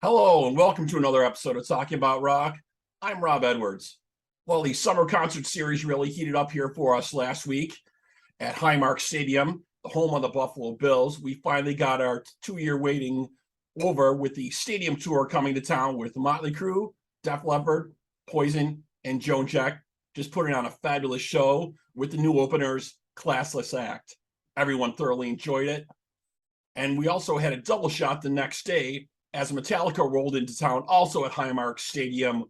Hello and welcome to another episode of Talking About Rock. I'm Rob Edwards. Well, the summer concert series really heated up here for us last week at Highmark Stadium, the home of the Buffalo Bills. We finally got our 2-year waiting over with the stadium tour coming to town with Motley Crue, Def Leppard, Poison, and Joan Jett, just putting on a fabulous show with the new openers, Classless Act. Everyone thoroughly enjoyed it. And we also had a double shot the next day as Metallica rolled into town, also at Highmark Stadium,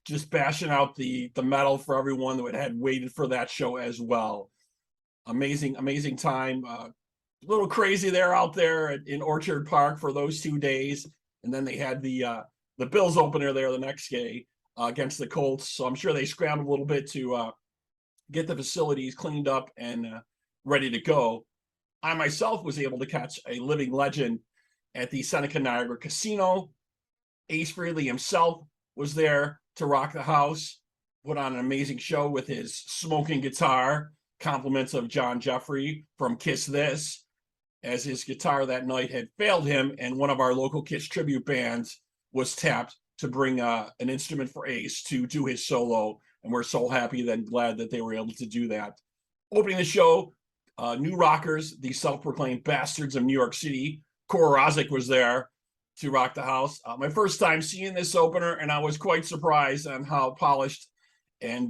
just bashing out the metal for everyone that had waited for that show as well. Amazing time. A little crazy there out there in Orchard Park for those 2 days. And then they had the Bills opener there the next day against the Colts. So I'm sure they scrambled a little bit to get the facilities cleaned up and ready to go. I myself was able to catch a living legend at the Seneca Niagara Casino. Ace Frehley himself was there to rock the house, put on an amazing show with his smoking guitar, compliments of John Jeffrey from Kiss This, as his guitar that night had failed him, and one of our local Kiss tribute bands was tapped to bring an instrument for Ace to do his solo, and we're so happy and glad that they were able to do that. Opening the show, New Rockers, the self-proclaimed bastards of New York City. Cora Rosick was there to rock the house. My first time seeing this opener, and I was quite surprised on how polished and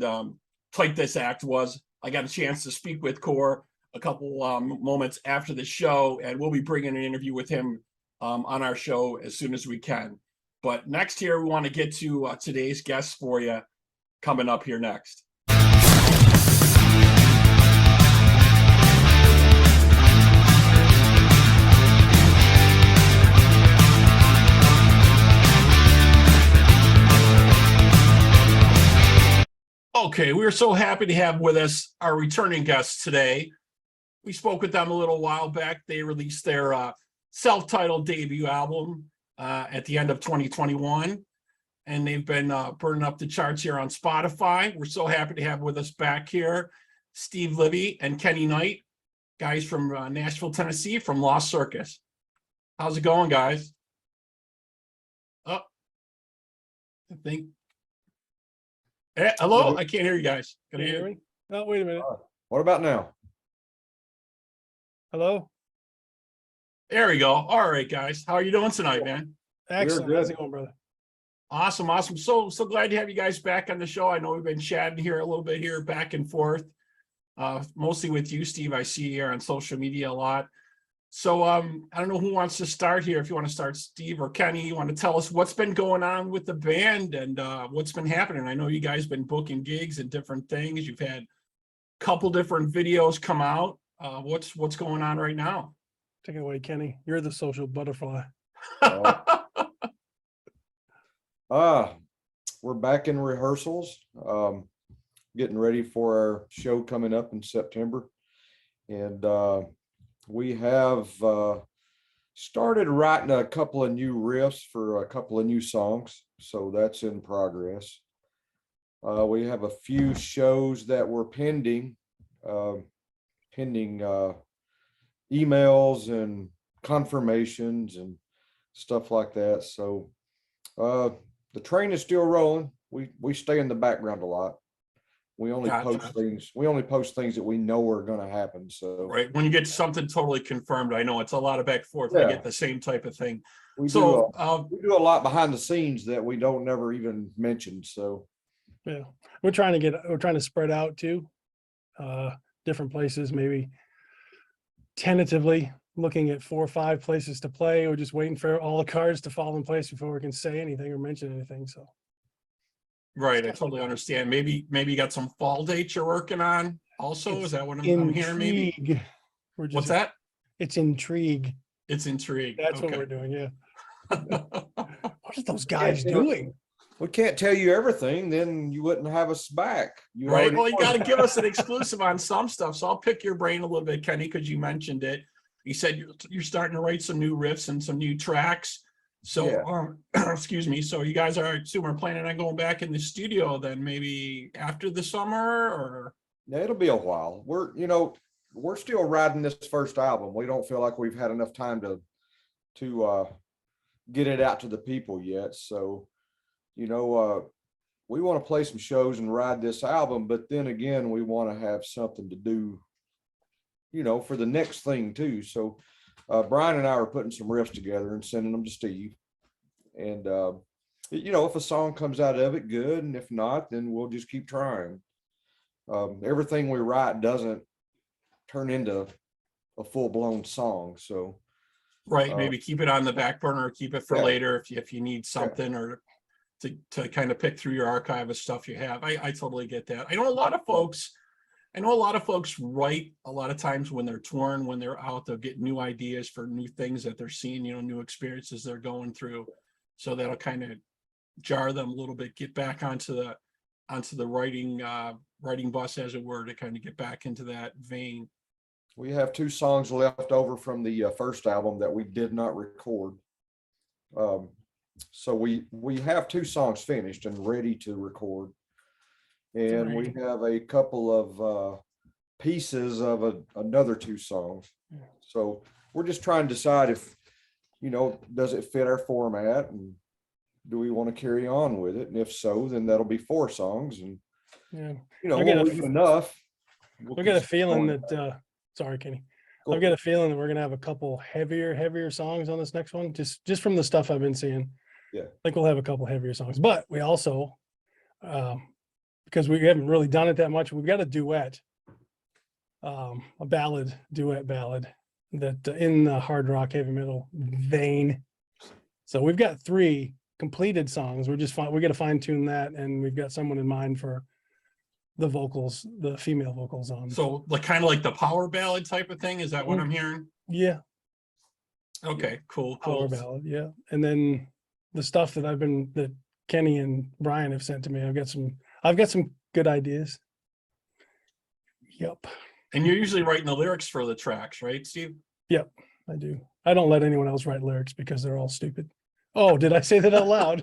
tight this act was. I got a chance to speak with Cora a couple moments after the show, and we'll be bringing an interview with him on our show as soon as we can. But next here, we want to get to today's guests for you coming up here next. Okay, we are so happy to have with us our returning guests today. We spoke with them a little while back. They released their self-titled debut album at the end of 2021, and they've been burning up the charts here on Spotify. We're so happy to have with us back here Steve Libby and Kenny Knight, guys from Nashville, Tennessee, from Lost Circus. How's it going, guys? Oh, I think. Hello, I can't hear you guys. Can you hear me? Oh, wait a minute. What about now? Hello? There we go. All right, guys. How are you doing tonight, man? Excellent. good. How's it going, brother? Awesome. So glad to have you guys back on the show. I know we've been chatting here a little bit here back and forth, mostly with you, Steve. I see you here on social media a lot. So I don't know who wants to start here. If you want to start, Steve or Kenny, you want to tell us what's been going on with the band and what's been happening. I know you guys been booking gigs and different things. You've had a couple different videos come out. What's going on right now? Take it away, Kenny. You're the social butterfly. We're back in rehearsals, getting ready for our show coming up in September. And we have started writing a couple of new riffs for a couple of new songs. So that's in progress. We have a few shows that were pending emails and confirmations and stuff like that. So the train is still rolling. We stay in the background a lot. We only post things. We only post things that we know are going to happen. So right when you get something totally confirmed, I know it's a lot of back and forth. Yeah. We get the same type of thing. we do a lot behind the scenes that we don't never even mention. So Yeah. We're trying to spread out too. Different places, maybe tentatively looking at 4 or 5 places to play. We're just waiting for all the cards to fall in place before we can say anything or mention anything. So Right, I totally understand. Maybe you got some fall dates you're working on. Also, is that what I'm hearing? Maybe. What's that? It's intrigue. It's intrigue. That's Okay. what we're doing. Yeah. What are those guys doing? we can't tell you everything, then you wouldn't have us back. Right. Well, you got to give us an exclusive on some stuff. So I'll pick your brain a little bit, Kenny, because you mentioned it. You said you're starting to write some new riffs and some new tracks. So, excuse me. So you guys are planning on going back in the studio then maybe after the summer or? Yeah, it'll be a while. We're still writing this first album. We don't feel like we've had enough time to get it out to the people yet. So, you know, we want to play some shows and ride this album, but then again, we want to have something to do, you know, for the next thing too. So Brian and I are putting some riffs together and sending them to Steve. And, you know, if a song comes out of it, good. And if not, then we'll just keep trying. Everything we write doesn't turn into a full-blown song. So, Right. Maybe keep it on the back burner, or keep it for Yeah. later if you need something, or to kind of pick through your archive of stuff you have. I totally get that. I know a lot of folks write a lot of times when they're touring, when they're out, they'll get new ideas for new things that they're seeing, you know, new experiences they're going through. So that'll kind of jar them a little bit, get back onto the writing bus, as it were, to kind of get back into that vein. we have 2 songs left over from the first album that we did not record. So we have 2 songs finished and ready to record. And we have a couple of pieces of another 2 songs. So we're just trying to decide if, you know, does it fit our format, and do we want to carry on with it? And if so, then that'll be 4 songs. And, Yeah. you know, I get we'll a- leave enough. I got a feeling that, sorry, Kenny. Go I've got a feeling that we're gonna have a couple heavier songs on this next one, just from the stuff I've been seeing. Yeah. I think we'll have a couple heavier songs, but we also, because we haven't really done it that much, we've got a duet, a duet ballad that in the hard rock heavy metal vein. So we've got 3 completed songs. We got to fine tune that, and we've got someone in mind for the vocals, the female vocals on. So like kind of like the power ballad type of thing. Is that what I'm hearing? Yeah, Okay, cool. power ballad, yeah. And then the stuff that Kenny and Brian have sent to me, I've got some good ideas. Yep, And you're usually writing the lyrics for the tracks, right, Steve? I do. I don't let anyone else write lyrics because they're all stupid. Oh, did I say that out loud?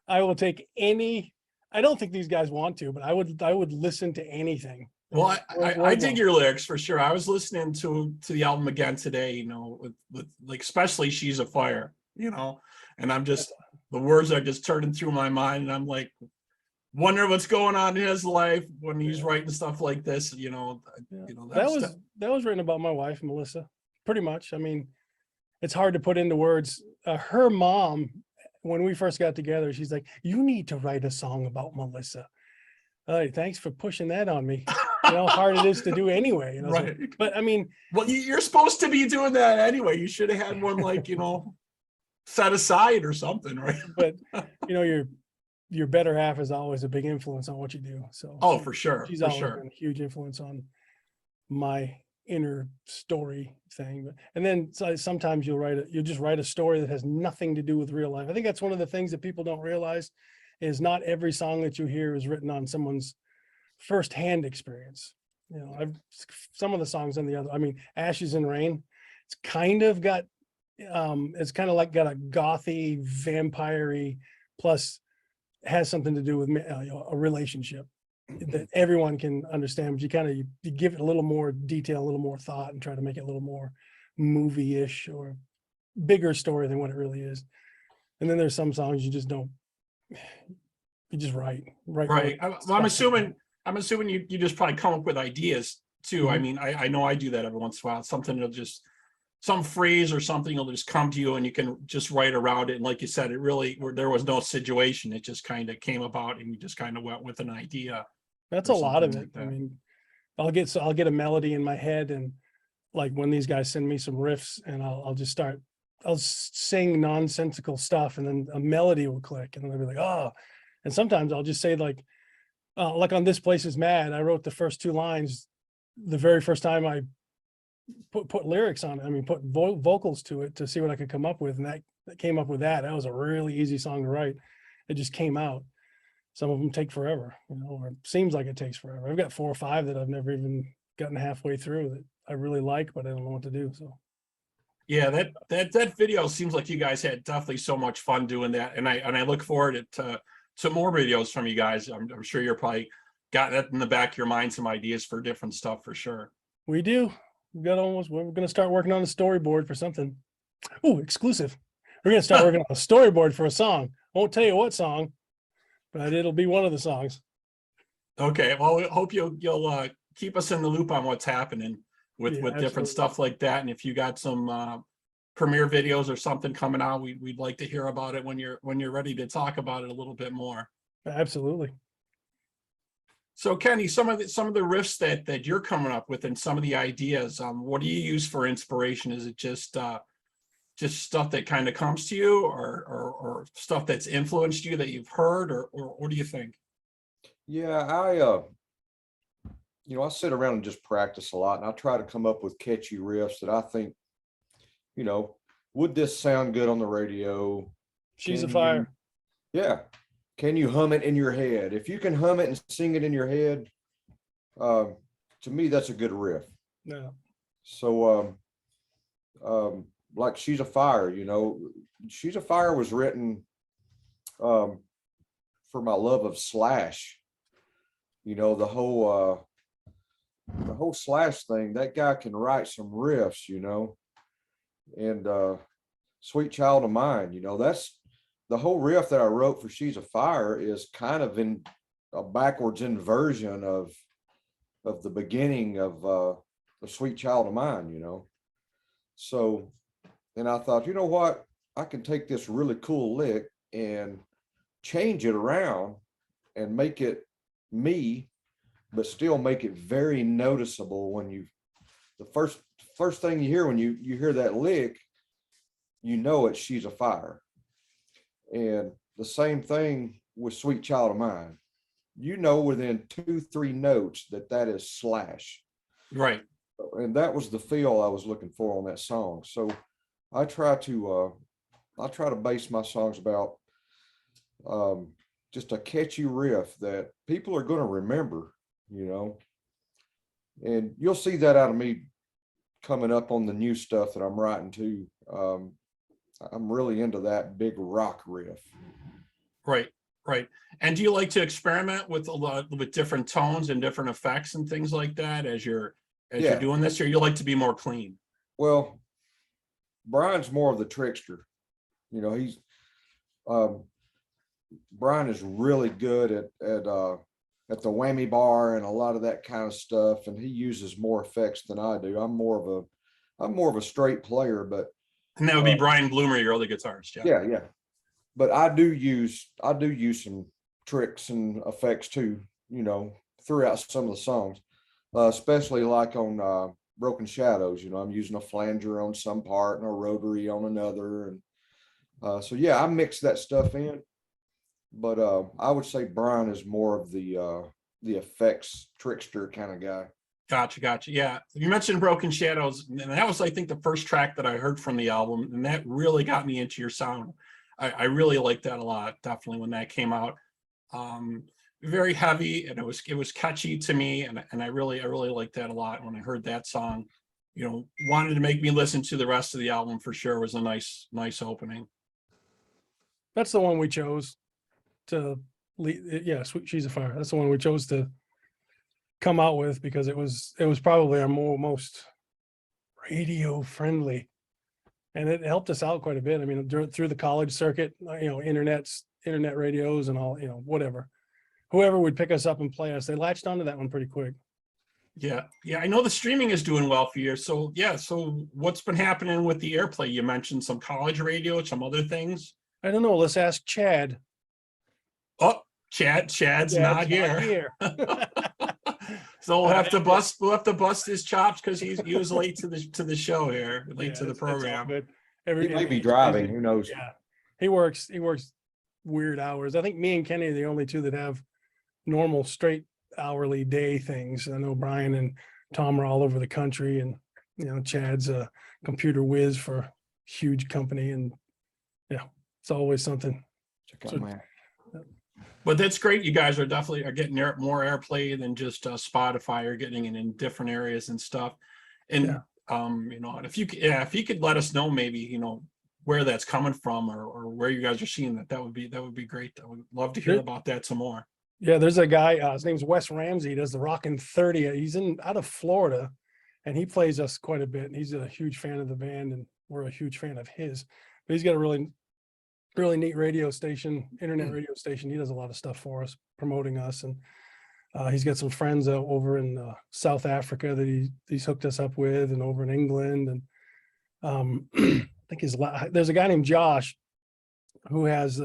I will take any. I don't think these guys want to, but I would listen to anything. Well, I Word dig one. your lyrics for sure. I was listening to the album again today, you know, with like, especially She's a Fire, you know, and I'm just, the words are just turning through my mind, and I'm like, wonder what's going on in his life when he's writing stuff like this, you know. Yeah. You know, that was written about my wife, Melissa, pretty much. I mean, it's hard to put into words. Her mom, when we first got together, she's like, "You need to write a song about Melissa." Hey, thanks for pushing that on me. You know how hard it is to do anyway. You know, right. but I mean, Well, you're supposed to be doing that anyway. You should have had one, like, you know, set aside or something, right? but you know, your better half is always a big influence on what you do. So Oh, for sure. she's For always sure. been a huge influence on my inner story thing. And then sometimes you'll just write a story that has nothing to do with real life. I think that's one of the things that people don't realize is not every song that you hear is written on someone's firsthand experience. You know, some of the songs on the other, I mean, Ashes and Rain, it's kind of got like got a gothy, vampire-y, plus has something to do with a relationship that everyone can understand, but you give it a little more detail, a little more thought, and try to make it a little more movie-ish or bigger story than what it really is. And then there's some songs you just don't, you just write. Right. I'm assuming you just probably come up with ideas too. I mean, I know I do that every once in a while. Something will just, some phrase or something will just come to you, and you can just write around it. And like you said, there was no situation. It just kind of came about, and you just kind of went with an idea. That's a or lot of something it. like I that. mean, I'll get a melody in my head, and like when these guys send me some riffs, and I'll sing nonsensical stuff, and then a melody will click, and then they'll be like, oh. And sometimes I'll just say like on This Place Is Mad, I wrote the first 2 lines the very first time I put lyrics on it. I mean, put vocals to it to see what I could come up with, and that came up with that. That was a really easy song to write. It just came out. Some of them take forever, you know, or it seems like it takes forever. I've got 4 or 5 that I've never even gotten halfway through that I really like, but I don't know what to do. So Yeah, that video seems like you guys had definitely so much fun doing that, and I look forward to more videos from you guys. I'm sure you're probably got that in the back of your mind, some ideas for different stuff for sure. we do. We're going to start working on the storyboard for something. Oh, exclusive. We're gonna start working on a storyboard for a song. Won't tell you what song, but it'll be one of the songs. Okay, well, we hope you'll keep us in the loop on what's happening with Yeah, different absolutely. stuff like that. And if you got some premiere videos or something coming out, we'd like to hear about it when you're ready to talk about it a little bit more. Absolutely. So Kenny, some of the riffs that you're coming up with and some of the ideas, what do you use for inspiration? Is it just stuff that kind of comes to you, or stuff that's influenced you that you've heard, or what do you think? Yeah, I sit around and just practice a lot, and I try to come up with catchy riffs that I think, would this sound good on the radio? She's a Can fire. Yeah. Can you hum it in your head? If you can hum it and sing it in your head, to me, that's a good riff. No. So, like She's a Fire, She's a Fire was written for my love of Slash. The whole Slash thing, that guy can write some riffs, and Sweet Child of Mine, that's the whole riff that I wrote for She's a Fire is kind of in a backwards inversion of the beginning of the Sweet Child of Mine, So, and I thought, you know what, I can take this really cool lick and change it around and make it me, but still make it very noticeable when the first thing you hear when you hear that lick, it's She's a Fire. And the same thing with Sweet Child of Mine, within 2-3 notes that is Slash. Right. And that was the feel I was looking for on that song. So I try to base my songs about just a catchy riff that people are going to remember, and you'll see that out of me coming up on the new stuff that I'm writing too. I'm really into that big rock riff. Right. And do you like to experiment with different tones and different effects and things like that as you're doing this, or you like to be more clean? Well, Brian's more of the trickster. He's Brian is really good at the whammy bar and a lot of that kind of stuff, and he uses more effects than I do. I'm more of a straight player, but And that would be Brian Bloomer, your other guitarist. Yeah. But I do use some tricks and effects too, throughout some of the songs, especially like on Broken Shadows. I'm using a flanger on some part and a rotary on another, and so yeah, I mix that stuff in. But I would say Brian is more of the effects trickster kind of guy. Gotcha. Yeah, you mentioned Broken Shadows, and that was, I think, the first track that I heard from the album, and that really got me into your sound. I really liked that a lot, definitely, when that came out. Very heavy, and it was catchy to me, and I really liked that a lot. When I heard that song, wanted to make me listen to the rest of the album for sure. It was a nice opening. That's the one we chose to lead. Yeah, She's a Fire. That's the one we chose to come out with because it was probably our most radio friendly, and it helped us out quite a bit. I mean, through the college circuit, internet radios and all, whoever would pick us up and play us, they latched onto that one pretty quick. Yeah. I know the streaming is doing well for you. So what's been happening with the airplay? You mentioned some college radio, some other things. I don't know. Let's ask Chad. Oh, Chad's not here. So we'll have to bust his chops because he was late to the show here, late to the program. He may be driving, who knows? Yeah, he works weird hours. I think me and Kenny are the only two that have normal straight hourly day things. I know Brian and Tom are all over the country, and Chad's a computer whiz for a huge company, and it's always something. Check out my. But that's great. You guys are definitely getting more airplay than just Spotify. You're getting it in different areas and stuff. And if you could let us know maybe where that's coming from or where you guys are seeing that would be great. I would love to hear about that some more. Yeah, there's a guy. His name's Wes Ramsey. He does the Rockin' 30. He's out of Florida, and he plays us quite a bit. And he's a huge fan of the band, and we're a huge fan of his. But he's got a really neat radio station, internet radio station. He does a lot of stuff for us, promoting us, and he's got some friends over in South Africa that he's hooked us up with, and over in England. And I think there's a guy named Josh who has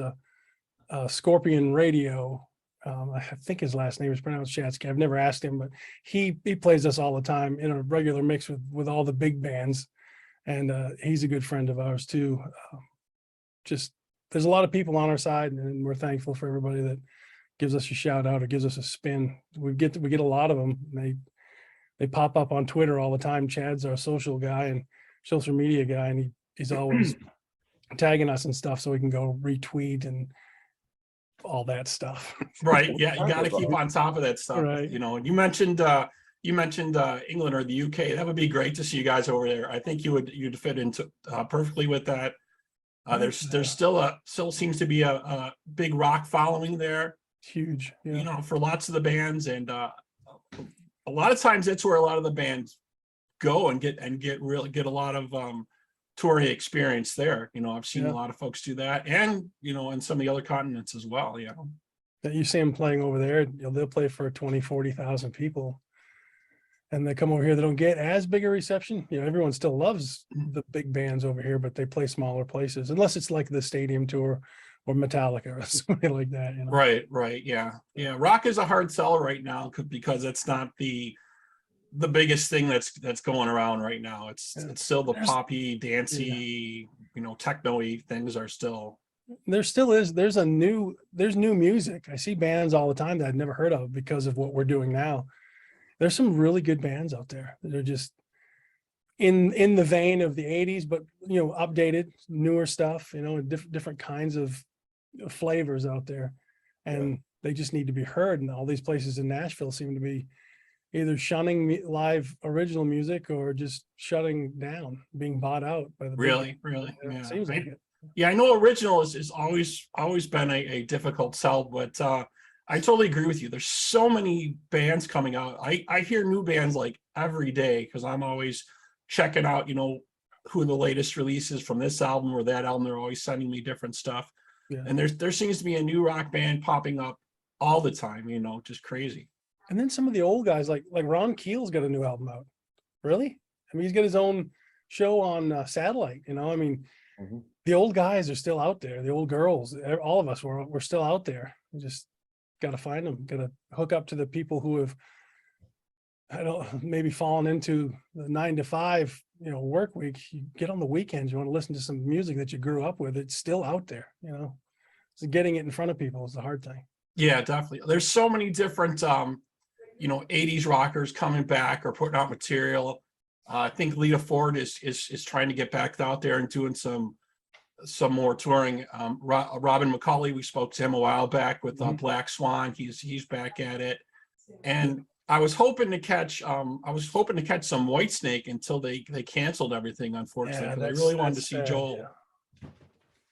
Scorpion Radio. I think his last name is pronounced Shatsky. I've never asked him, but he plays us all the time in a regular mix with all the big bands, and he's a good friend of ours too. Just there's a lot of people on our side, and we're thankful for everybody that gives us a shout out or gives us a spin. We get a lot of them. They pop up on Twitter all the time. Chad's our social guy and social media guy, and he's always tagging us and stuff so we can go retweet and all that stuff. Right. Yeah. You got to keep on top of that stuff. Right. You know, you mentioned England or the UK. That would be great to see you guys over there. I think you'd fit into perfectly with that. There's still seems to be a big rock following there. Huge. Yeah. You know, for lots of the bands, and a lot of times that's where a lot of the bands go and get a lot of touring experience there. You know, I've seen a lot of folks do that, and you know, in some of the other continents as well. You know, that you see them playing over there, you know, they'll play for 20,000-40,000 people, and they come over here, they don't get as big a reception. You know, everyone still loves the big bands over here, but they play smaller places, unless it's like the stadium tour or Metallica or something like that. You know? Right. Yeah. Rock is a hard sell right now because it's not the biggest thing that's going around right now. It's still the poppy, dancey, you know, techno-y things are still. There still is. There's new music. I see bands all the time that I've never heard of because of what we're doing now. There's some really good bands out there. They're just in the vein of the 80s, but you know, updated, newer stuff, you know, different kinds of flavors out there. And they just need to be heard. And all these places in Nashville seem to be either shunning live original music or just shutting down, being bought out by the Really. yeah. Seems like it. Yeah, I know original is always been a difficult sell, but I totally agree with you. There's so many bands coming out. I hear new bands like every day because I'm always checking out, you know, who the latest releases from this album or that album. They're always sending me different stuff. Yeah. And there seems to be a new rock band popping up all the time, you know, just crazy. And then some of the old guys like Ron Keel's got a new album out. Really? I mean, he's got his own show on satellite, you know. I mean, the old guys are still out there. The old girls, all of us, we're still out there. We just got to find them, got to hook up to the people who have, maybe fallen into the 9 to 5, you know, work week. You get on the weekends, you want to listen to some music that you grew up with. It's still out there, you know. So getting it in front of people is the hard thing. Yeah, definitely. There's so many different, you know, 80s rockers coming back or putting out material. I think Lita Ford is trying to get back out there and doing some more touring. Robin McCauley, we spoke to him a while back with Black Swan. He's back at it, and I was hoping to catch some Whitesnake until they canceled everything. Unfortunately, I really wanted to see Joel.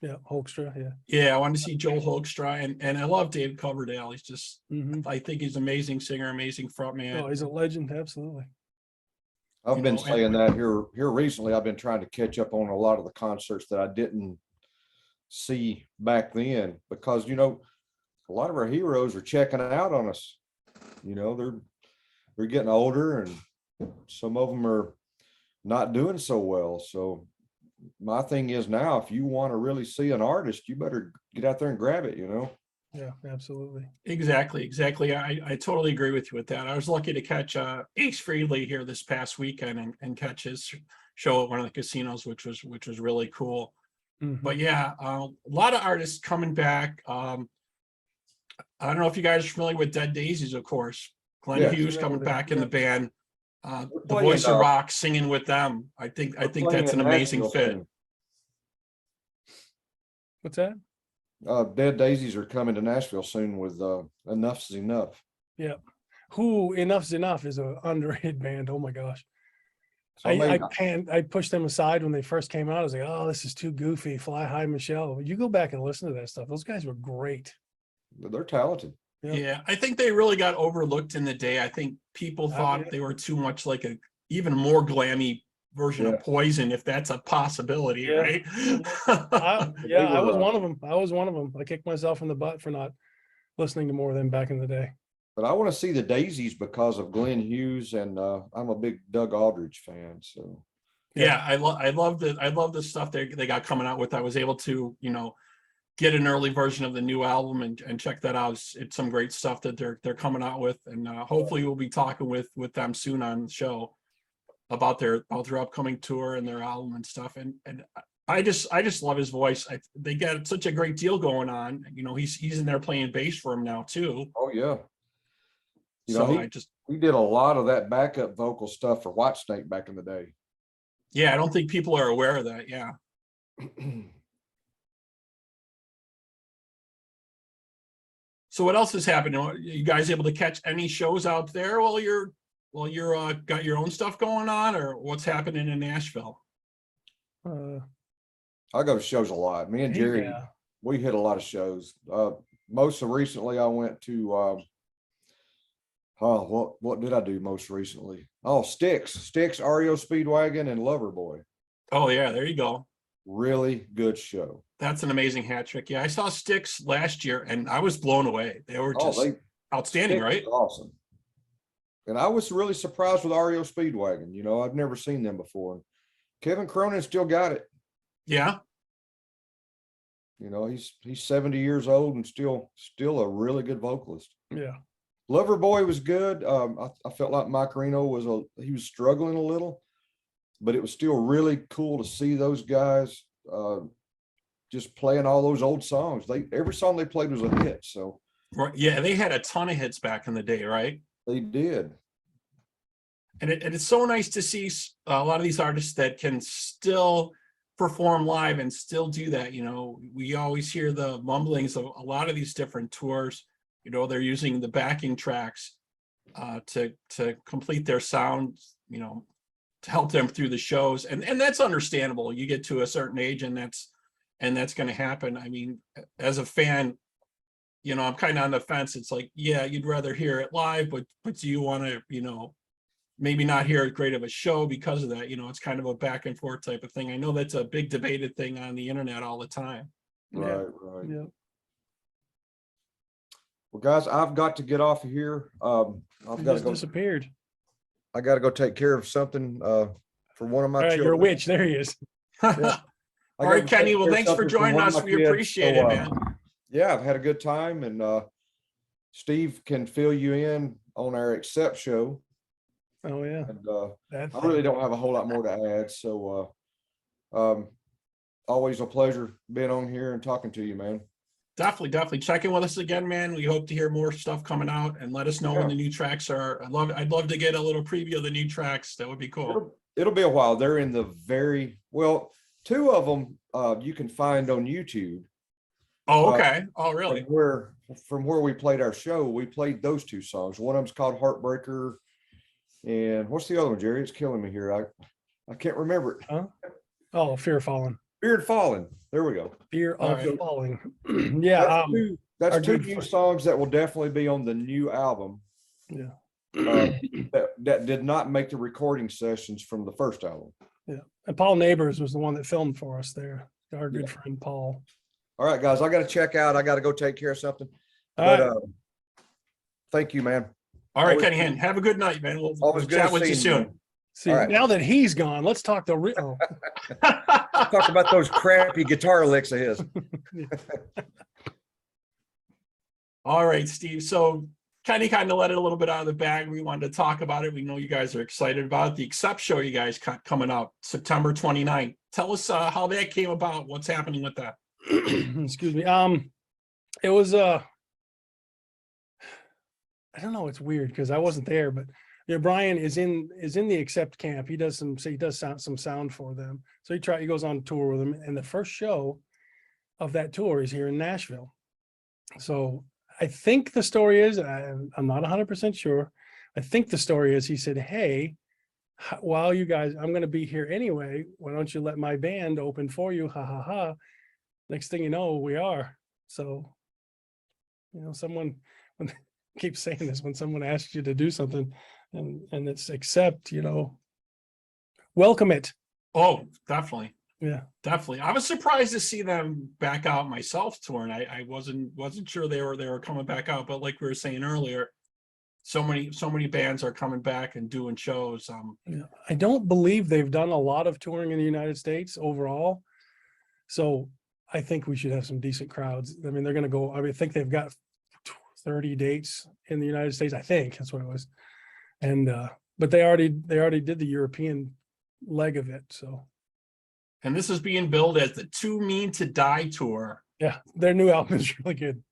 Yeah, Hoekstra. Yeah, I wanted to see Joel Hoekstra, and I love David Coverdale. He's just, I think he's an amazing singer, amazing frontman. Oh, he's a legend, absolutely. I've been saying that here recently. I've been trying to catch up on a lot of the concerts that I didn't see back then, because, you know, a lot of our heroes are checking out on us. You know, they're getting older, and some of them are not doing so well. So my thing is, now, if you want to really see an artist, you better get out there and grab it, you know? Yeah, absolutely. Exactly. I totally agree with you with that. I was lucky to catch Ace Frehley here this past weekend and catch his show at one of the casinos, which was really cool. But yeah, a lot of artists coming back. I don't know if you guys are familiar with Dead Daisies, of course. Glenn Hughes coming back in the band. The Voice of Rock singing with them. I think that's an amazing fit. What's that? Dead Daisies are coming to Nashville soon with Enough's Enough. Yeah. Enough's Enough is an underrated band. Oh my gosh. I pushed them aside when they first came out. I was like, oh, this is too goofy. Fly High Michelle. You go back and listen to that stuff. Those guys were great. They're talented. Yeah, I think they really got overlooked in the day. I think people thought they were too much like a even more glammy version Yeah. of Poison, if that's a possibility, Yeah. right? I were, was one of them. I was one of them. I kicked myself in the butt for not listening to more of them back in the day. But I want to see the Daisies because of Glenn Hughes, and I'm a big Doug Aldrich fan. So Yeah, I love the stuff they got coming out with. I was able to, get an early version of the new album and check that out. It's some great stuff that they're coming out with, and hopefully we'll be talking with them soon on the show about their upcoming tour and their album and stuff. And I just love his voice. They got such a great deal going on. He's in there playing bass for him now too. oh yeah, he did a lot of that backup vocal stuff for Whitesnake back in the day. Yeah, I don't think people are aware of that. Yeah. So what else is happening? Are you guys able to catch any shows out there while you're got your own stuff going on, or what's happening in Nashville? I go to shows a lot. Me and Jerry, Yeah. we hit a lot of shows. Most recently, I went to. What did I do most recently? Oh, Styx, REO Speedwagon, and Loverboy. Oh yeah, there you go. Really good show. That's an amazing hat trick. Yeah, I saw Styx last year and I was blown away. They were just outstanding, Styx right? was awesome. And I was really surprised with REO Speedwagon. I've never seen them before. Kevin Cronin still got it. Yeah. He's 70 years old and still a really good vocalist. Yeah. Loverboy was good. I felt like Mike Reno he was struggling a little, but it was still really cool to see those guys just playing all those old songs. Every song they played was a hit. So Right. Yeah, they had a ton of hits back in the day, right? they did. And it's so nice to see a lot of these artists that can still perform live and still do that. We always hear the mumblings of a lot of these different tours. They're using the backing tracks to complete their sound, to help them through the shows. And that's understandable. You get to a certain age and that's going to happen. I mean, as a fan, I'm kind of on the fence. It's like, yeah, you'd rather hear it live, but do you want to, maybe not hear as great of a show because of that? It's kind of a back and forth type of thing. I know that's a big debated thing on the internet all the time. Right. Yeah. Well, guys, I've got to get off of here. I've got to go. Disappeared. I got to go take care of something for one of my All right, children. you're a witch. There he is. Yeah. All right, Kenny. Well, thanks for joining us. We appreciate it, man. Yeah, I've had a good time, and Steve can fill you in on our Accept show. Oh yeah. And I really don't have a whole lot more to add. So always a pleasure being on here and talking to you, man. Definitely check in with us again, man. We hope to hear more stuff coming out, and let us know when the new tracks are. I'd love to get a little preview of the new tracks. That would be cool. It'll be a while. They're in the two of them you can find on YouTube. Oh, okay. Oh, really? From where we played our show, we played those two songs. One of them's called Heartbreaker, and what's the other one, Jerry? It's killing me here. I can't remember it. Huh? Oh, Fear of Falling. Fear of Falling. There we go. Fear of Falling. Yeah. That's two new songs that will definitely be on the new album. Yeah. That did not make the recording sessions from the first album. Yeah. And Paul Neighbors was the one that filmed for us there. Our good friend Paul. All right, guys, I got to check out. I got to go take care of something. Thank you, man. All right, Kenny, have a good night, man. We'll chat with you soon. See, now that he's gone, let's talk to real. Talk about those crappy guitar licks of his. All right, Steve. So Kenny kind of let it a little bit out of the bag. We wanted to talk about it. We know you guys are excited about it. The Accept show you guys coming up September 29th. Tell us how that came about. What's happening with that? Excuse me. It was I don't know. It's weird because I wasn't there, but Brian is in the Accept camp. He does some sound for them. So he goes on tour with them, and the first show of that tour is here in Nashville. So I think the story is, I'm not 100% sure. I think the story is he said, "Hey, while you guys, I'm going to be here anyway. Why don't you let my band open for you? Ha ha ha." Next thing you know, we are. So, someone keeps saying this when someone asks you to do something and it's Accept, welcome it. Oh, definitely. Yeah. Definitely. I was surprised to see them back out myself touring. I wasn't sure they were coming back out, but like we were saying earlier, so many bands are coming back and doing shows. Yeah. I don't believe they've done a lot of touring in the United States overall. So I think we should have some decent crowds. I mean, they're going to go, I think they've got 30 dates in the United States. I think that's what it was. And, but they already did the European leg of it. So. And this is being billed as the Too Mean to Die tour. Yeah, their new album is really good.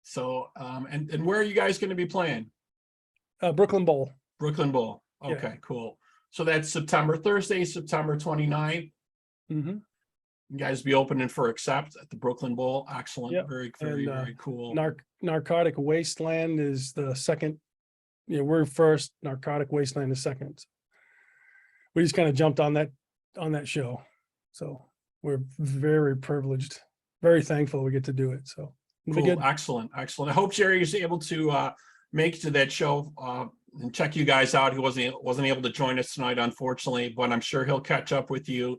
So, and where are you guys going to be playing? Brooklyn Bowl. Brooklyn Bowl. Okay, Yeah. cool. So that's Thursday, September 29th. Mm-hmm. You guys be opening for Accept at the Brooklyn Bowl. Excellent. Yep. Very And, cool. Narcotic Wasteland is the second. Yeah, we're first. Narcotic Wasteland is second. We just kind of jumped on that show. So we're very privileged, very thankful we get to do it. So it'll be Cool. good. Excellent. I hope Jerry is able to make it to that show and check you guys out. He wasn't able to join us tonight, unfortunately, but I'm sure he'll catch up with you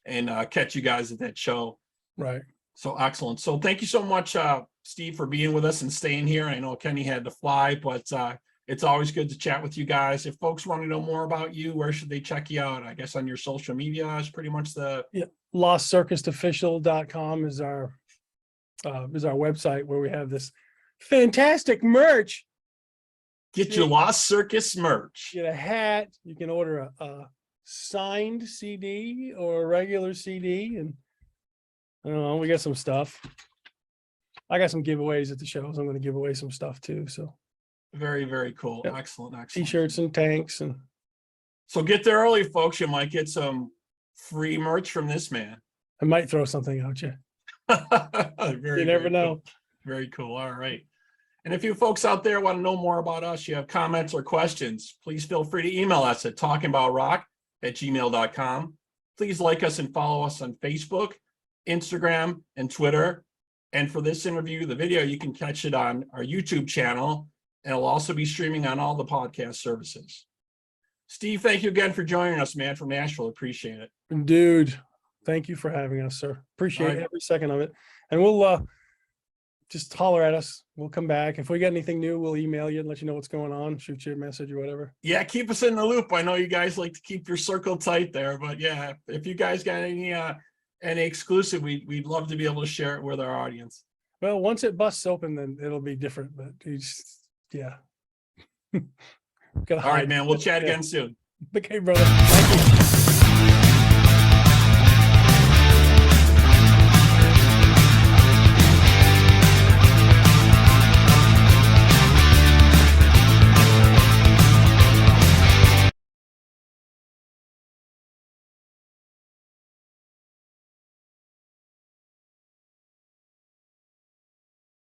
and catch you guys at that show. Right. So excellent. So thank you so much, Steve, for being with us and staying here. I know Kenny had to fly, but it's always good to chat with you guys. If folks want to know more about you, where should they check you out? I guess on your social media is pretty much the LostCircusOfficial.com is our website where we have this fantastic merch. Get your Lost Circus merch. Get a hat. You can order a signed CD or a regular CD, and I don't know. We got some stuff. I got some giveaways at the shows. I'm going to give away some stuff too. So Very cool. Yep. Excellent. T-shirts and tanks, and So get there early, folks. You might get some free merch from this man. I might throw something out you. You never know. Cool. Very cool. All right. And if you folks out there want to know more about us, you have comments or questions, please feel free to email us at talkingaboutrock@gmail.com. Please like us and follow us on Facebook, Instagram, and Twitter. And for this interview, the video, you can catch it on our YouTube channel, and it'll also be streaming on all the podcast services. Steve, thank you again for joining us, man, from Nashville. Appreciate it. Dude, thank you for having us, sir. Appreciate All right. every second of it. And we'll just holler at us. We'll come back. If we get anything new, we'll email you and let you know what's going on, shoot you a message or whatever. Yeah, keep us in the loop. I know you guys like to keep your circle tight there, but yeah, if you guys got any exclusive, we'd love to be able to share it with our audience. Well, once it busts open, then it'll be different, but yeah. All right, man. We'll chat again soon. Okay, brother. Thank you.